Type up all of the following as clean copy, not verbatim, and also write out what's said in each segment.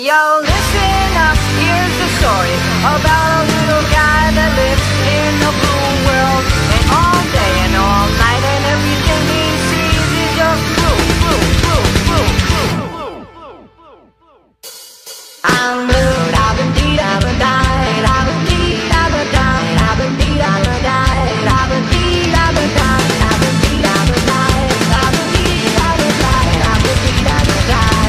Yo, listen up, here's the story about a little guy that lives in a blue world. And all day and all night and everything he sees is just blue, blue, blue, blue, blue. I'm blue, I've been deed, I've been died, I've been deed, I've been died, I've been deed, I've been died, I've been deed, I've been died, I've been deed, I've been died, I've been deed, I've been died, I've been deed, I've been died.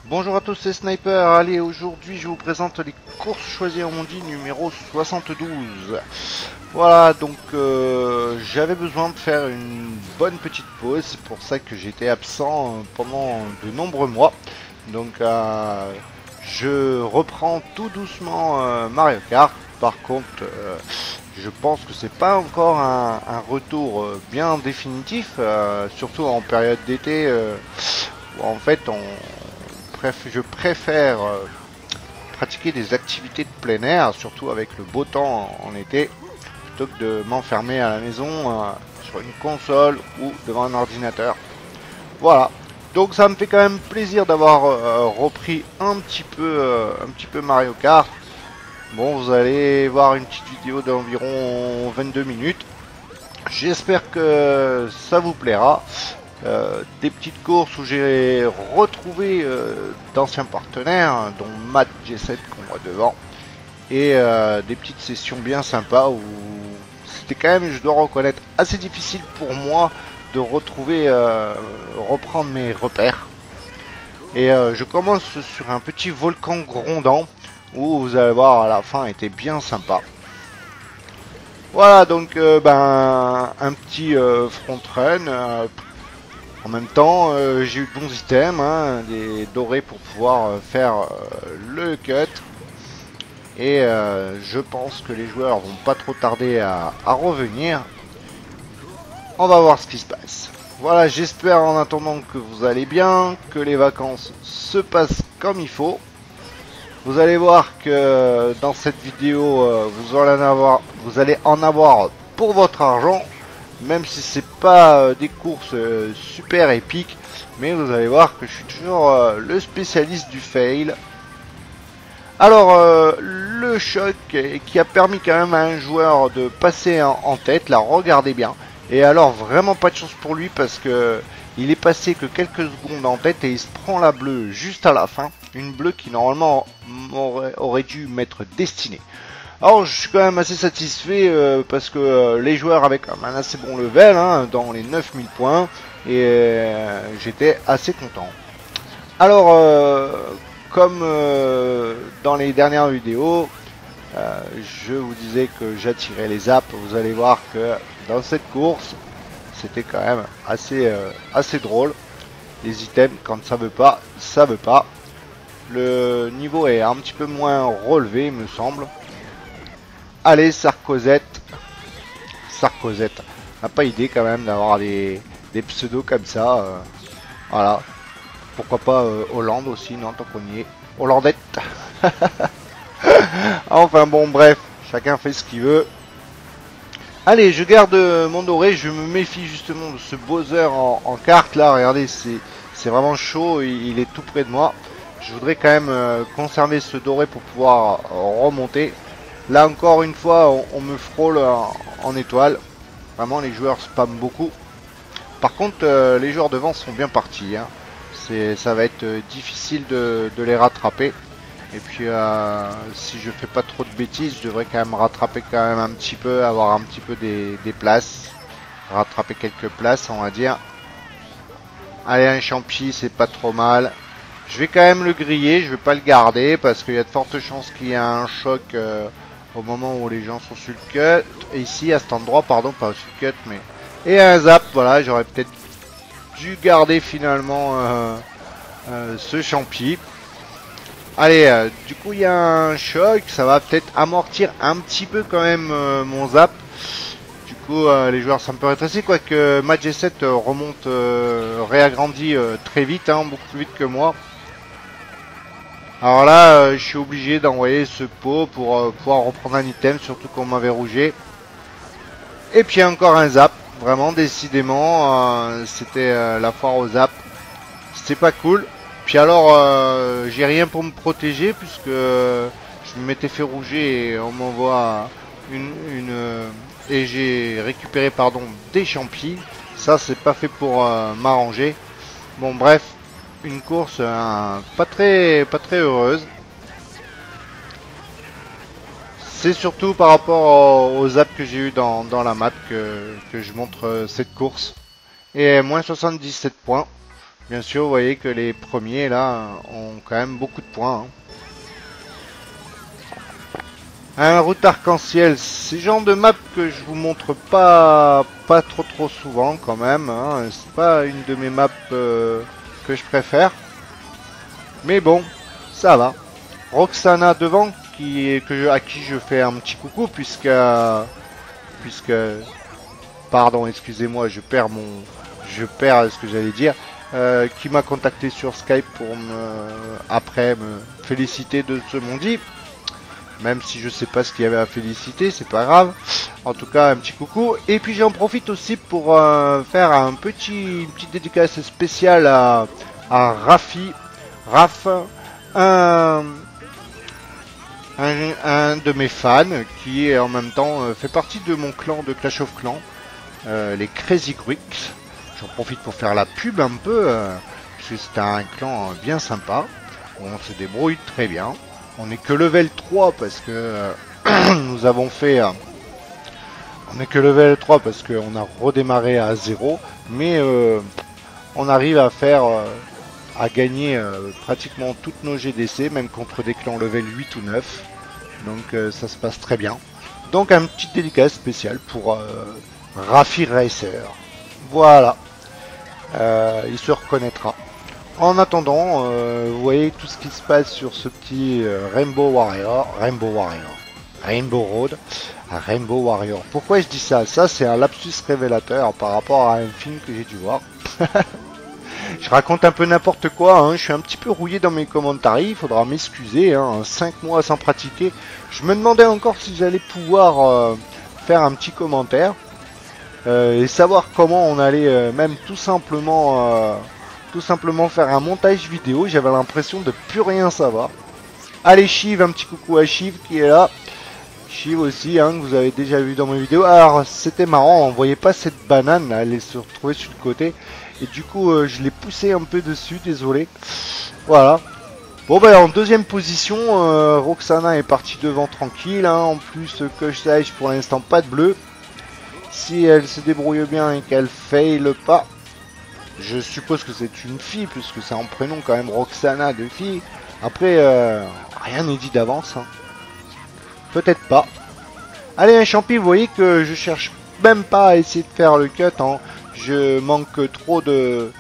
Bonjour à tous, c'est Sniper. Allez, aujourd'hui je vous présente les courses choisies en Mondi numéro 72. Voilà, donc j'avais besoin de faire une bonne petite pause, c'est pour ça que j'étais absent pendant de nombreux mois. Donc je reprends tout doucement Mario Kart. Par contre, je pense que c'est pas encore un retour bien définitif, surtout en période d'été, où en fait je préfère pratiquer des activités de plein air, surtout avec le beau temps en été, plutôt que de m'enfermer à la maison sur une console ou devant un ordinateur. Voilà, donc ça me fait quand même plaisir d'avoir repris un petit peu Mario Kart. Bon, vous allez voir une petite vidéo d'environ 22 minutes. J'espère que ça vous plaira. Des petites courses où j'ai retrouvé d'anciens partenaires, dont Matt G7 qu'on voit devant, et des petites sessions bien sympas où c'était quand même, je dois reconnaître, assez difficile pour moi de retrouver, reprendre mes repères. Et je commence sur un petit volcan grondant où vous allez voir à la fin était bien sympa. Voilà, donc un petit front run. En même temps, j'ai eu de bons items, hein, des dorés pour pouvoir faire le cut. Et je pense que les joueurs vont pas trop tarder à revenir. On va voir ce qui se passe. Voilà, j'espère en attendant que vous allez bien, que les vacances se passent comme il faut. Vous allez voir que dans cette vidéo, vous allez en avoir pour votre argent. Même si c'est pas des courses super épiques. Mais vous allez voir que je suis toujours le spécialiste du fail. Alors, le choc qui a permis quand même à un joueur de passer en tête, là, regardez bien. Et alors, vraiment pas de chance pour lui parce que il est passé que quelques secondes en tête et il se prend la bleue juste à la fin. Une bleue qui normalement aurait dû m'être destinée. Alors, je suis quand même assez satisfait parce que les joueurs avaient quand même un assez bon level, hein, dans les 9000 points. Et j'étais assez content. Alors, comme dans les dernières vidéos, je vous disais que j'attirais les apps. Vous allez voir que dans cette course, c'était quand même assez drôle. Les items, quand ça veut pas, ça veut pas. Le niveau est un petit peu moins relevé, il me semble. Allez, Sarkozette. Sarkozette. On n'a pas idée quand même d'avoir des pseudos comme ça. Voilà. Pourquoi pas Hollande aussi, non, tant qu'on y est. Hollandette. Enfin bon, bref. Chacun fait ce qu'il veut. Allez, je garde mon doré. Je me méfie justement de ce Bowser en carte là. Regardez, c'est vraiment chaud. Il est tout près de moi. Je voudrais quand même conserver ce doré pour pouvoir remonter. Là encore une fois, on me frôle en étoile. Vraiment, les joueurs spamment beaucoup. Par contre, les joueurs devant sont bien partis. Hein. Ça va être difficile de les rattraper. Et puis, si je fais pas trop de bêtises, je devrais quand même rattraper quand même un petit peu, avoir un petit peu des places. Rattraper quelques places, on va dire. Allez, un champi, c'est pas trop mal. Je vais quand même le griller, je vais pas le garder parce qu'il y a de fortes chances qu'il y ait un choc au moment où les gens sont sur le cut. Et ici, à cet endroit, pardon, pas sur le cut, mais... Et un zap, voilà, j'aurais peut-être dû garder finalement ce champi. Allez, du coup, il y a un choc, ça va peut-être amortir un petit peu quand même mon zap. Du coup, les joueurs sont un peu rétrécis, quoique Match G7 remonte, réagrandit très vite, hein, beaucoup plus vite que moi. Alors là, je suis obligé d'envoyer ce pot pour pouvoir reprendre un item, surtout qu'on m'avait rougé. Et puis encore un zap, vraiment décidément, c'était la foire au zap. C'était pas cool. Puis alors, j'ai rien pour me protéger puisque je me m'étais fait rouger et on m'envoie et j'ai récupéré pardon des champis. Ça c'est pas fait pour m'arranger. Bon bref. Une course pas très heureuse. C'est surtout par rapport aux apps que j'ai eu dans la map que je montre cette course. Et moins 77 points. Bien sûr, vous voyez que les premiers là ont quand même beaucoup de points. Hein. Un route arc-en-ciel, c'est le genre de map que je vous montre pas trop souvent quand même. Hein. C'est pas une de mes maps que je préfère. Mais bon, ça va. Roxana devant, à qui je fais un petit coucou, puisque pardon, excusez-moi, je perds ce que j'allais dire, qui m'a contacté sur Skype pour après me féliciter de ce mondi. Même si je sais pas ce qu'il y avait à féliciter, c'est pas grave. En tout cas, un petit coucou. Et puis j'en profite aussi pour faire une petite dédicace spéciale à Rafi, Raph, un de mes fans qui est en même temps fait partie de mon clan de Clash of Clans, les Crazy Quicks. J'en profite pour faire la pub un peu, parce que c'est un clan bien sympa. On se débrouille très bien. On n'est que level 3 parce que nous avons fait... on n'est que level 3 parce qu'on a redémarré à 0. Mais on arrive à faire à gagner pratiquement toutes nos GDC, même contre des clans level 8 ou 9. Donc ça se passe très bien. Donc un petit dédicace spécial pour Rafi Racer. Voilà. Il se reconnaîtra. En attendant, vous voyez tout ce qui se passe sur ce petit Rainbow Road, à Rainbow Warrior. Pourquoi je dis ça? Ça, c'est un lapsus révélateur par rapport à un film que j'ai dû voir. Je raconte un peu n'importe quoi, hein. Je suis un petit peu rouillé dans mes commentaires, il faudra m'excuser, hein. 5 mois sans pratiquer. Je me demandais encore si j'allais pouvoir faire un petit commentaire et savoir comment on allait même tout simplement faire un montage vidéo. J'avais l'impression de plus rien savoir. Allez Shiv, un petit coucou à Shiv qui est là. Shiv aussi, hein, que vous avez déjà vu dans mes vidéos. Alors c'était marrant, on voyait pas cette banane là, elle se retrouvait sur le côté. Et du coup je l'ai poussé un peu dessus, désolé. Voilà. Bon ben en deuxième position, Roxana est partie devant tranquille, hein. En plus que je sache pour l'instant pas de bleu. Si elle se débrouille bien et qu'elle faille pas, je suppose que c'est une fille, puisque c'est un prénom quand même Roxana de fille. Après rien n'est dit d'avance, hein. Peut-être pas. Allez un champi, vous voyez que je cherche même pas à essayer de faire le cut, hein. Je manque trop de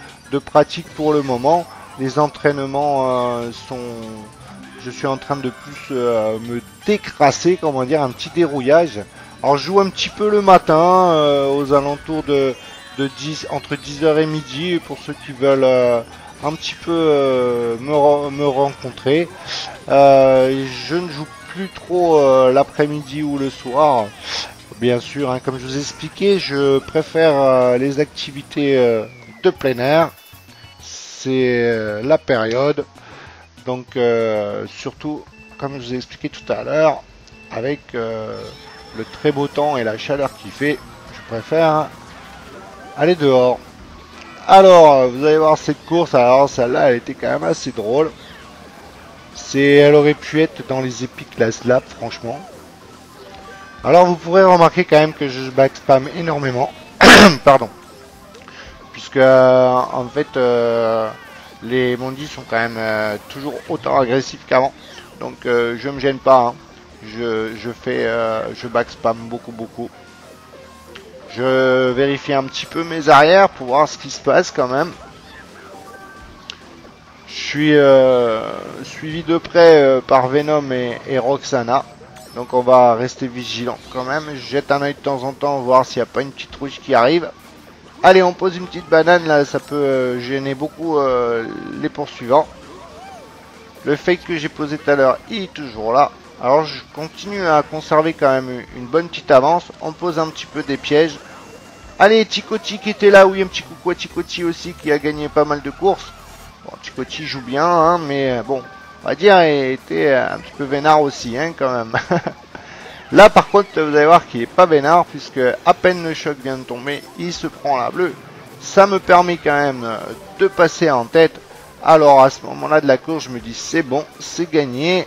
pratique pour le moment. Les entraînements je suis en train de plus me décrasser, comment dire, un petit dérouillage. Alors je joue un petit peu le matin, aux alentours de 10, entre 10h et midi, pour ceux qui veulent un petit peu me rencontrer. Je ne joue plus trop l'après-midi ou le soir. Bien sûr, hein, comme je vous ai expliqué, je préfère les activités de plein air. C'est la période. Donc, surtout, comme je vous ai expliqué tout à l'heure, avec le très beau temps et la chaleur qu'il fait, je préfère aller dehors. Alors, vous allez voir cette course. Alors, celle-là, elle était quand même assez drôle. Elle aurait pu être dans les épiques la slap, franchement. Alors vous pourrez remarquer quand même que je backspam énormément. Pardon. Puisque en fait les mondis sont quand même toujours autant agressifs qu'avant. Donc je me gêne pas, hein. Je backspam beaucoup. Je vérifie un petit peu mes arrières pour voir ce qui se passe quand même. Je suis suivi de près par Venom et Roxana. Donc on va rester vigilant quand même. Je jette un oeil de temps en temps, voir s'il n'y a pas une petite rouge qui arrive. Allez, on pose une petite banane là, ça peut gêner beaucoup les poursuivants. Le fake que j'ai posé tout à l'heure, il est toujours là. Alors je continue à conserver quand même une bonne petite avance. On pose un petit peu des pièges. Allez, Ticoti qui était là, oui, un petit coucou à Ticoti aussi qui a gagné pas mal de courses. Bon, Ticoti joue bien, hein, mais bon, on va dire, il était un petit peu vénard aussi, hein, quand même. Là, par contre, vous allez voir qu'il est pas vénard, puisque à peine le choc vient de tomber, il se prend la bleue. Ça me permet quand même de passer en tête. Alors, à ce moment-là de la course, je me dis, c'est bon, c'est gagné.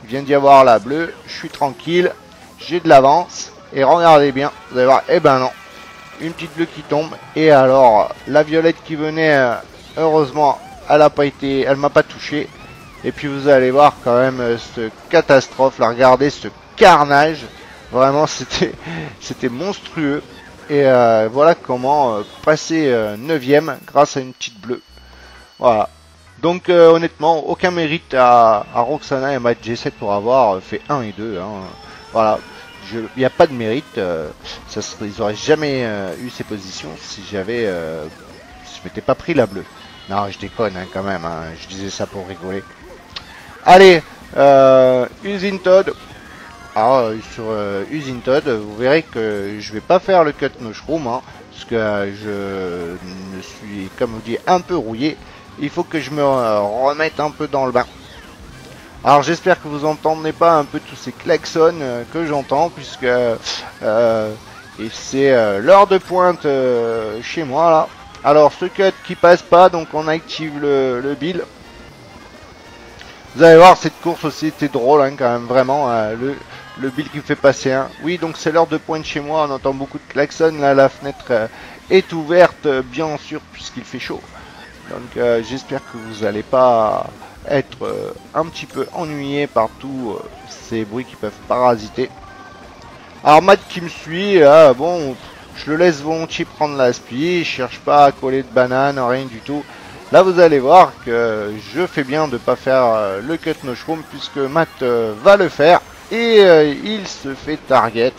Il vient d'y avoir la bleue, je suis tranquille, j'ai de l'avance. Et regardez bien, vous allez voir, eh ben non, une petite bleue qui tombe. Et alors, la violette qui venait, heureusement, elle m'a pas touché. Et puis vous allez voir quand même cette catastrophe, là, regardez ce carnage, vraiment c'était monstrueux. Et voilà comment passer 9ème grâce à une petite bleue. Voilà. Donc honnêtement, aucun mérite à Roxana et Matt G7 pour avoir fait 1 et 2. Hein. Voilà, il n'y a pas de mérite. Ils n'auraient jamais eu ces positions si je m'étais pas pris la bleue. Non, je déconne hein, quand même, hein. Je disais ça pour rigoler. Allez, Usine Todd. Alors, sur Usine Todd, vous verrez que je vais pas faire le cut mushroom, hein, parce que je me suis, comme vous dit, un peu rouillé. Il faut que je me remette un peu dans le bain. Alors, j'espère que vous entendez pas un peu tous ces klaxons que j'entends, puisque c'est l'heure de pointe chez moi, là. Alors, ce cut qui passe pas, donc on active le build. Vous allez voir, cette course aussi était drôle, hein, quand même, vraiment, le build qui fait passer un. Oui, donc c'est l'heure de pointe chez moi, on entend beaucoup de klaxons, là, la fenêtre est ouverte, bien sûr, puisqu'il fait chaud. Donc j'espère que vous n'allez pas être un petit peu ennuyé par tous ces bruits qui peuvent parasiter. Alors Matt qui me suit, bon, je le laisse volontiers prendre la spie, je cherche pas à coller de banane, rien du tout. Là vous allez voir que je fais bien de pas faire le cut mushroom puisque Matt va le faire et il se fait target.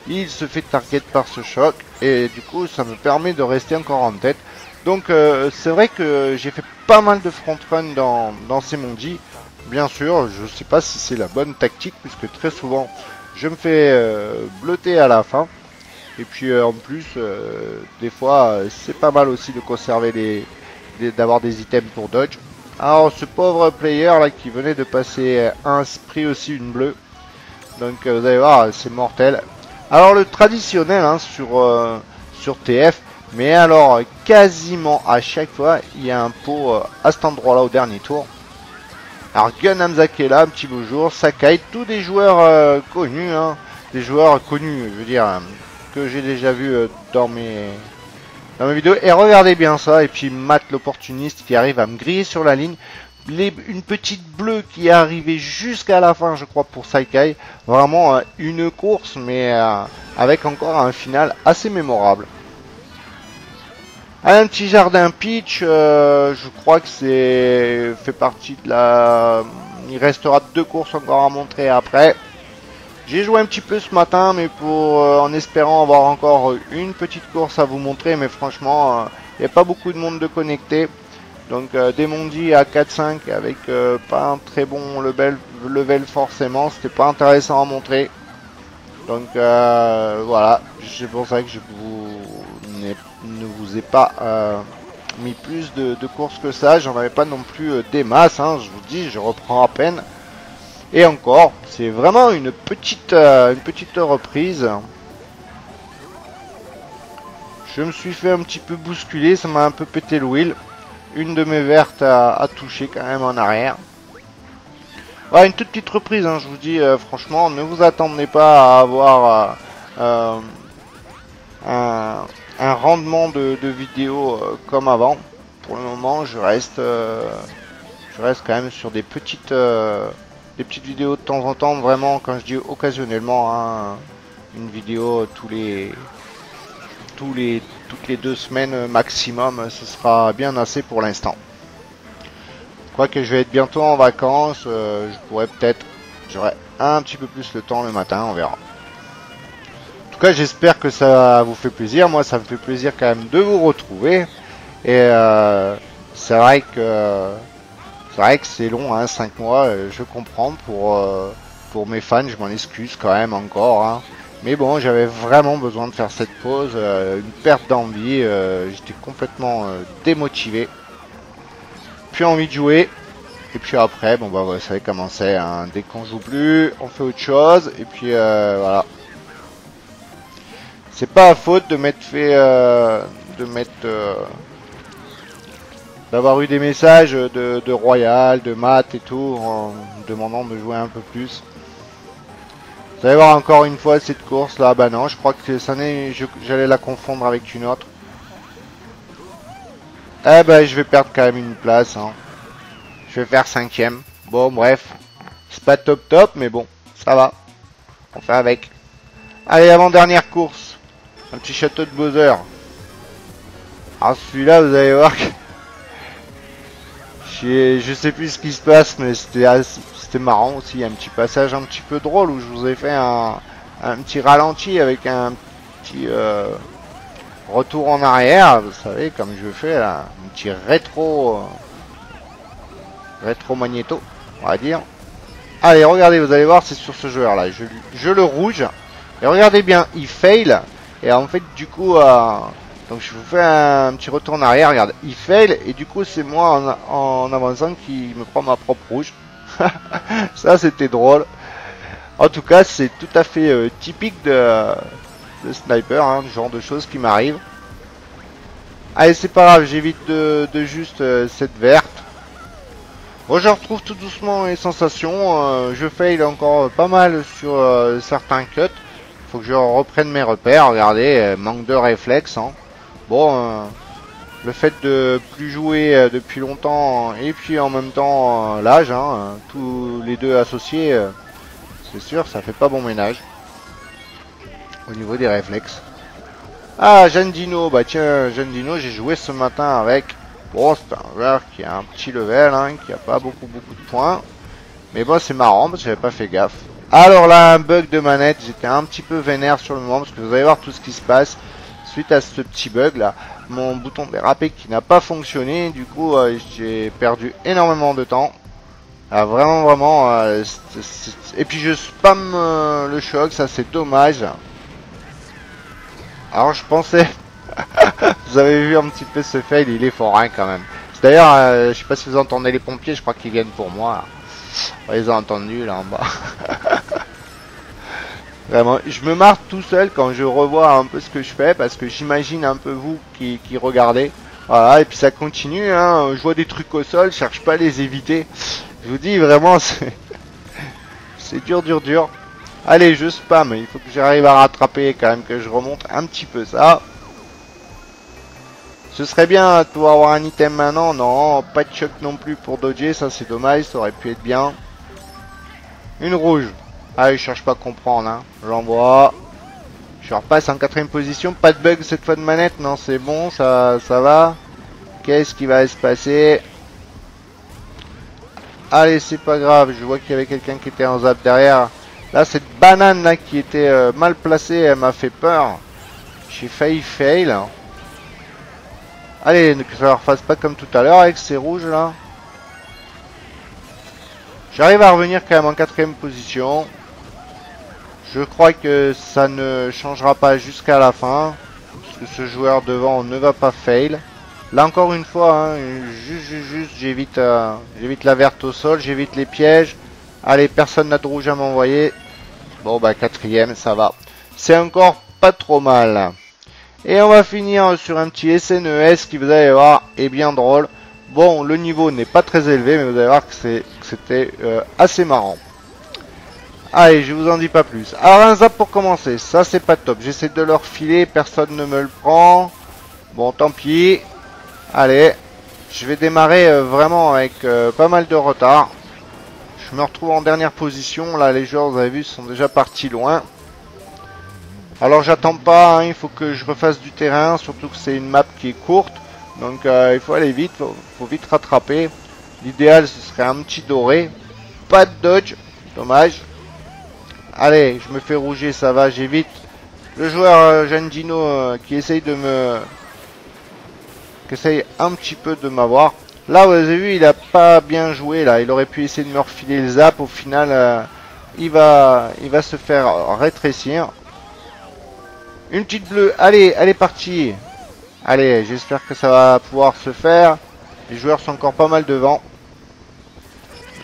Il se fait target par ce choc et du coup ça me permet de rester encore en tête. Donc c'est vrai que j'ai fait pas mal de front run dans ces mondis. Bien sûr, je sais pas si c'est la bonne tactique puisque très souvent je me fais bleuter à la fin. Et puis en plus, des fois c'est pas mal aussi de conserver d'avoir des items pour dodge. Alors ce pauvre player là qui venait de passer un sprint aussi une bleue. Donc vous allez voir, c'est mortel. Alors le traditionnel hein, sur TF, mais alors quasiment à chaque fois il y a un pot à cet endroit là au dernier tour. Alors Gun Hamzak est là, un petit bonjour, Sakai, tous des joueurs connus, hein, des joueurs connus, je veux dire, que j'ai déjà vu dans mes vidéos. Et regardez bien ça, et puis Matt l'opportuniste qui arrive à me griller sur la ligne. Une petite bleue qui est arrivée jusqu'à la fin, je crois, pour Sakai. Vraiment une course, mais avec encore un final assez mémorable. Un petit jardin pitch, je crois que c'est fait partie de la... Il restera 2 courses encore à montrer après. J'ai joué un petit peu ce matin, mais en espérant avoir encore une petite course à vous montrer. Mais franchement, il n'y a pas beaucoup de monde de connecté. Donc des mondis à 4-5 avec pas un très bon level forcément, c'était pas intéressant à montrer. Donc voilà, c'est pour ça que je ne vous ai pas mis plus de courses que ça. J'en avais pas non plus des masses, hein, je vous dis, je reprends à peine. Et encore, c'est vraiment une petite reprise. Je me suis fait un petit peu bousculer, ça m'a un peu pété le wheel. Une de mes vertes a touché quand même en arrière. Ouais, une toute petite reprise, hein, je vous dis, franchement, ne vous attendez pas à avoir un rendement de vidéo comme avant. Pour le moment, je reste quand même sur des petites vidéos de temps en temps, vraiment, quand je dis occasionnellement, hein, une vidéo toutes les 2 semaines maximum, ce sera bien assez pour l'instant. Quoique je vais être bientôt en vacances, j'aurai un petit peu plus le temps le matin, on verra. En tout cas, j'espère que ça vous fait plaisir. Moi, ça me fait plaisir quand même de vous retrouver. Et c'est vrai que c'est long, hein, 5 mois, je comprends pour mes fans, je m'en excuse quand même encore, hein. Mais bon, j'avais vraiment besoin de faire cette pause, une perte d'envie, j'étais complètement démotivé. Puis envie de jouer, et puis après, bon bah vous savez comment c'est, hein, dès qu'on joue plus, on fait autre chose, et puis voilà. C'est pas à faute de d'avoir eu des messages de Royal, de Matt et tout, en me demandant de jouer un peu plus. Vous allez voir encore une fois cette course là, bah non, je crois que j'allais la confondre avec une autre. Eh ben je vais perdre quand même une place, hein. Je vais faire 5ème. Bon bref, c'est pas top, mais bon, ça va. On fait avec. Allez, avant-dernière course. Un petit château de Bowser. Alors celui-là, vous allez voir que... Je sais plus ce qui se passe, mais c'était marrant aussi. Un petit passage un petit peu drôle où je vous ai fait un petit ralenti avec un petit retour en arrière. Vous savez, comme je fais là, un petit rétro magnéto, on va dire. Allez, regardez, vous allez voir, c'est sur ce joueur là. Je le rouge. Et regardez bien, il fail. Et en fait, du coup, donc je vous fais un petit retour en arrière. Regarde, il fail. Et du coup, c'est moi en avançant qui me prend ma propre rouge. Ça, c'était drôle. En tout cas, c'est tout à fait typique de sniper, hein, le genre de choses qui m'arrive. Allez, c'est pas grave, j'évite de juste cette verte. Bon, je retrouve tout doucement les sensations. Je fail encore pas mal sur certains cuts. Faut que je reprenne mes repères. Regardez, manque de réflexe. Hein. Bon, Le fait de plus jouer depuis longtemps et puis en même temps l'âge, hein, tous les deux associés, c'est sûr, ça fait pas bon ménage au niveau des réflexes. Ah, Jeanne Dino, bah tiens, Jeanne Dino, j'ai joué ce matin avec. Bon, c'est un joueur qui a un petit level, hein, qui a pas beaucoup de points. Mais bon, c'est marrant parce que j'avais pas fait gaffe. Alors là, un bug de manette, j'étais un petit peu vénère sur le moment parce que vous allez voir tout ce qui se passe suite à ce petit bug là. Mon bouton dérapé qui n'a pas fonctionné, du coup j'ai perdu énormément de temps. Ah, vraiment, et puis je spam le choc, ça c'est dommage. Alors je pensais, vous avez vu un petit peu ce fail, il est forain quand même. D'ailleurs, je sais pas si vous entendez les pompiers, je crois qu'ils viennent pour moi. On les a entendus là en bas. Vraiment, je me marre tout seul quand je revois un peu ce que je fais parce que j'imagine un peu vous qui regardez. Voilà, et puis ça continue, hein. Je vois des trucs au sol, je cherche pas à les éviter. Je vous dis vraiment, c'est dur. Allez, je spam, il faut que j'arrive à rattraper quand même, que je remonte un petit peu ça. Ce serait bien de pouvoir avoir un item maintenant, non, pas de choc non plus pour dodger, ça c'est dommage, ça aurait pu être bien. Une rouge. Ah, je cherche pas à comprendre, hein. J'envoie. Je repasse en 4ème position. Pas de bug cette fois de manette. Non, c'est bon, ça va. Qu'est-ce qui va se passer? Allez, c'est pas grave. Je vois qu'il y avait quelqu'un qui était en zap derrière. Là, cette banane là qui était mal placée, elle m'a fait peur. J'ai failli fail. Allez, que ça ne refasse pas comme tout à l'heure avec ces rouges là. J'arrive à revenir quand même en 4ème position. Je crois que ça ne changera pas jusqu'à la fin. Parce que ce joueur devant ne va pas fail. Là encore une fois, hein, juste j'évite la verte au sol, j'évite les pièges. Allez, personne n'a de rouge à m'envoyer. Bon bah 4ème, ça va. C'est encore pas trop mal. Et on va finir sur un petit SNES qui, vous allez voir, est bien drôle. Bon, le niveau n'est pas très élevé, mais vous allez voir que c'était assez marrant. Allez, je vous en dis pas plus. Alors un zap pour commencer, ça c'est pas top. J'essaie de leur filer, personne ne me le prend. Bon, tant pis. Allez, je vais démarrer vraiment avec pas mal de retard. Je me retrouve en dernière position. Là, les joueurs, vous avez vu, sont déjà partis loin. Alors j'attends pas, hein, il faut que je refasse du terrain, surtout que c'est une map qui est courte. Donc il faut aller vite, faut vite rattraper. L'idéal, ce serait un petit doré. Pas de dodge, dommage. Allez, je me fais rouger, ça va, j'évite. Le joueur Jeanne Dino qui essaye un petit peu de m'avoir. Là, vous avez vu, il a pas bien joué. Là, il aurait pu essayer de me refiler le zap. Au final, il va se faire rétrécir. Une petite bleue. Allez, elle est partie. Allez, j'espère que ça va pouvoir se faire. Les joueurs sont encore pas mal devant.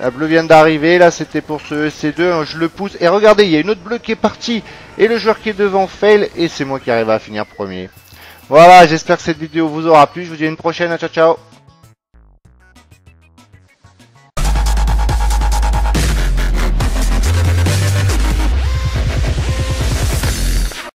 La bleue vient d'arriver, là c'était pour ce EC2, je le pousse. Et regardez, il y a une autre bleue qui est partie. Et le joueur qui est devant fail. Et c'est moi qui arrive à finir premier. Voilà, j'espère que cette vidéo vous aura plu. Je vous dis à une prochaine, ciao ciao.